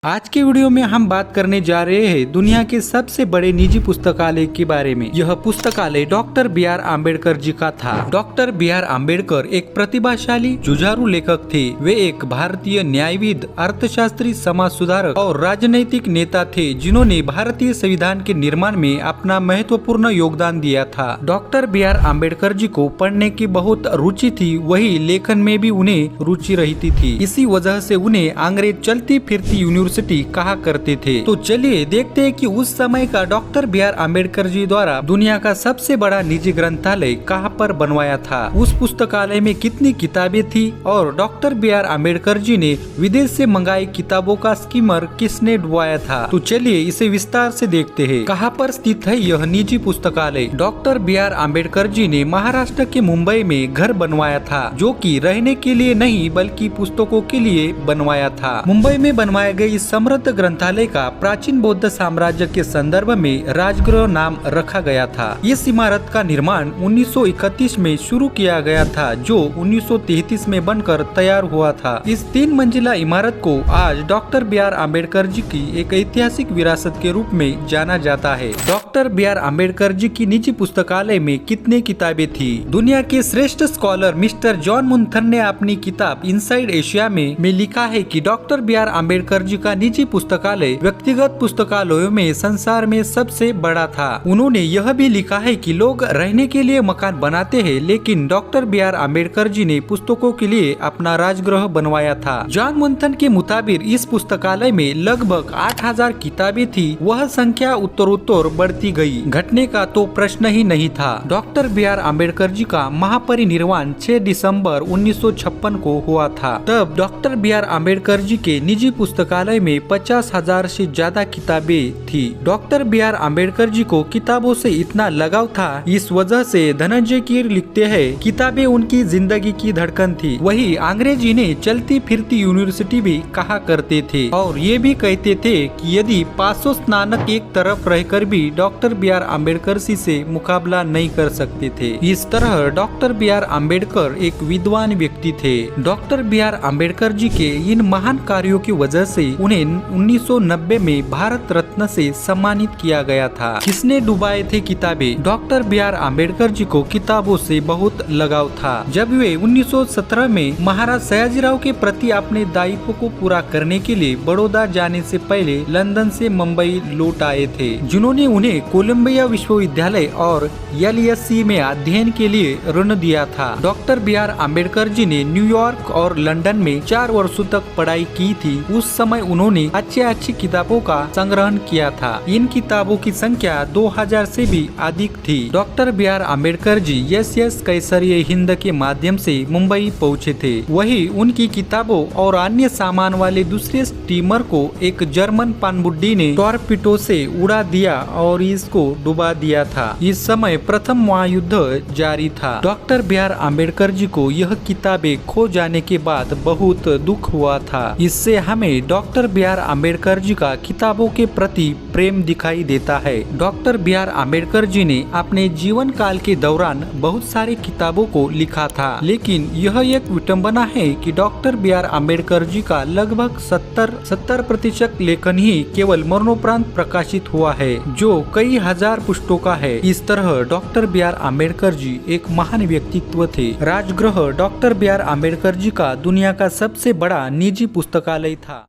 आज के वीडियो में हम बात करने जा रहे हैं दुनिया के सबसे बड़े निजी पुस्तकालय के बारे में। यह पुस्तकालय डॉक्टर बी.आर. आम्बेडकर जी का था। डॉक्टर बी.आर. आम्बेडकर एक प्रतिभाशाली जुझारू लेखक थे। वे एक भारतीय न्यायविद, अर्थशास्त्री, समाज सुधारक और राजनैतिक नेता थे जिन्होंने भारतीय संविधान के निर्माण में अपना महत्वपूर्ण योगदान दिया था। डॉक्टर बी.आर. आम्बेडकर जी को पढ़ने की बहुत रुचि थी, वही लेखन में भी उन्हें रुचि रहती थी। इसी वजह से उन्हें अंग्रेज चलती फिरती यूनिवर्सिटी कहा करते थे। तो चलिए देखते हैं कि उस समय का डॉक्टर बी.आर. आम्बेडकर जी द्वारा दुनिया का सबसे बड़ा निजी ग्रंथालय कहाँ पर बनवाया था, उस पुस्तकालय में कितनी किताबें थी और डॉक्टर बी.आर. आम्बेडकर जी ने विदेश से मंगाई किताबों का स्कीमर किसने डुबाया था। तो चलिए इसे विस्तार से देखते हैं। कहाँ पर स्थित है यह निजी पुस्तकालय। डॉक्टर बी.आर. आम्बेडकर जी ने महाराष्ट्र के मुंबई में घर बनवाया था, जो कि रहने के लिए नहीं बल्कि पुस्तकों के लिए बनवाया था। मुंबई में बनवाए गए इस समृद्ध ग्रंथालय का प्राचीन बौद्ध साम्राज्य के संदर्भ में राजगृह नाम रखा गया था। इस इमारत का निर्माण 1931 में शुरू किया गया था, जो 1933 में बनकर तैयार हुआ था। इस 3 मंजिला इमारत को आज डॉक्टर बी.आर. आम्बेडकर जी की एक ऐतिहासिक विरासत के रूप में जाना जाता है। डॉक्टर बी.आर. आम्बेडकर जी की निजी पुस्तकालय में कितने किताबें थी। दुनिया के श्रेष्ठ स्कॉलर मिस्टर जॉन मुंथन ने अपनी किताब इनसाइड एशिया में लिखा है कि डॉक्टर बी.आर. आम्बेडकर जी का निजी पुस्तकालय व्यक्तिगत पुस्तकालयों में संसार में सबसे बड़ा था। उन्होंने यह भी लिखा है कि लोग रहने के लिए मकान बनाते हैं, लेकिन डॉक्टर बी.आर. आम्बेडकर जी ने पुस्तकों के लिए अपना राजगृह बनवाया था। जॉन मुंथन के मुताबिक इस पुस्तकालय में लगभग 8000 किताबें थी। वह संख्या उत्तरोत्तर बढ़ती गई, घटने का तो प्रश्न ही नहीं था। डॉक्टर बी.आर. आम्बेडकर जी का महापरिनिर्वाण 6 दिसंबर 1956 को हुआ था। तब डॉक्टर बी.आर. आम्बेडकर जी के निजी पुस्तकालय में 50,000 से ज्यादा किताबें थी। डॉक्टर बी.आर. आम्बेडकर जी को किताबों से इतना लगाव था, इस वजह से धनंजय कीर लिखते हैं, किताबें उनकी जिंदगी की धड़कन थी। वही अंग्रेज इन्हें चलती फिरती यूनिवर्सिटी भी कहा करते थे और ये भी कहते थे कि यदि 500 स्नातक एक तरफ रहकर भी डॉक्टर बी.आर. आम्बेडकर जी से मुकाबला नहीं कर सकते थे। इस तरह डॉक्टर बी.आर. आम्बेडकर एक विद्वान व्यक्ति थे। डॉक्टर बी.आर. आम्बेडकर जी के इन महान कार्यों की वजह से उन्हें 1990 में भारत रत्न से सम्मानित किया गया था। किसने डुबाए थे किताबें। डॉक्टर बी.आर. आम्बेडकर जी को किताबों से बहुत लगाव था। जब वे 1917 में महाराज सयाजीराव के प्रति अपने दायित्व को पूरा करने के लिए बड़ौदा जाने से पहले लंदन से मुंबई लौट आए थे, जिन्होंने उन्हें कोलंबिया विश्वविद्यालय और LSE में अध्ययन के लिए ऋण दिया था। डॉक्टर बी.आर. आम्बेडकर जी ने न्यूयॉर्क और लंदन में 4 वर्षों तक पढ़ाई की थी। उस समय उन्होंने अच्छी किताबों का संग्रहण किया था। इन किताबों की संख्या 2000 से भी अधिक थी। डॉक्टर बी.आर. आम्बेडकर जी SS कैसरिये हिंद के माध्यम से मुंबई पहुंचे थे। वही उनकी किताबों और अन्य सामान वाले दूसरे स्टीमर को एक जर्मन पनडुब्बी ने टॉर्पीडो से उड़ा दिया और इसको डुबा दिया था। इस समय प्रथम महायुद्ध जारी था। डॉक्टर बी.आर. आम्बेडकर जी को यह किताबें खो जाने के बाद बहुत दुख हुआ था। इससे हमें डॉक्टर बी.आर. आम्बेडकर जी का किताबों के प्रति प्रेम दिखाई देता है। डॉक्टर बी.आर. आम्बेडकर जी ने अपने जीवन काल के दौरान बहुत सारी किताबों को लिखा था, लेकिन यह एक विडंबना है कि डॉक्टर बी.आर. आम्बेडकर जी का लगभग 70% लेखन ही केवल मरणोपरांत प्रकाशित हुआ है, जो कई हजार पुस्तकों का है। इस तरह डॉक्टर बी.आर. आम्बेडकर जी एक महान व्यक्तित्व थे। राजगृह डॉक्टर बी.आर. आम्बेडकर जी का दुनिया का सबसे बड़ा निजी पुस्तकालय था।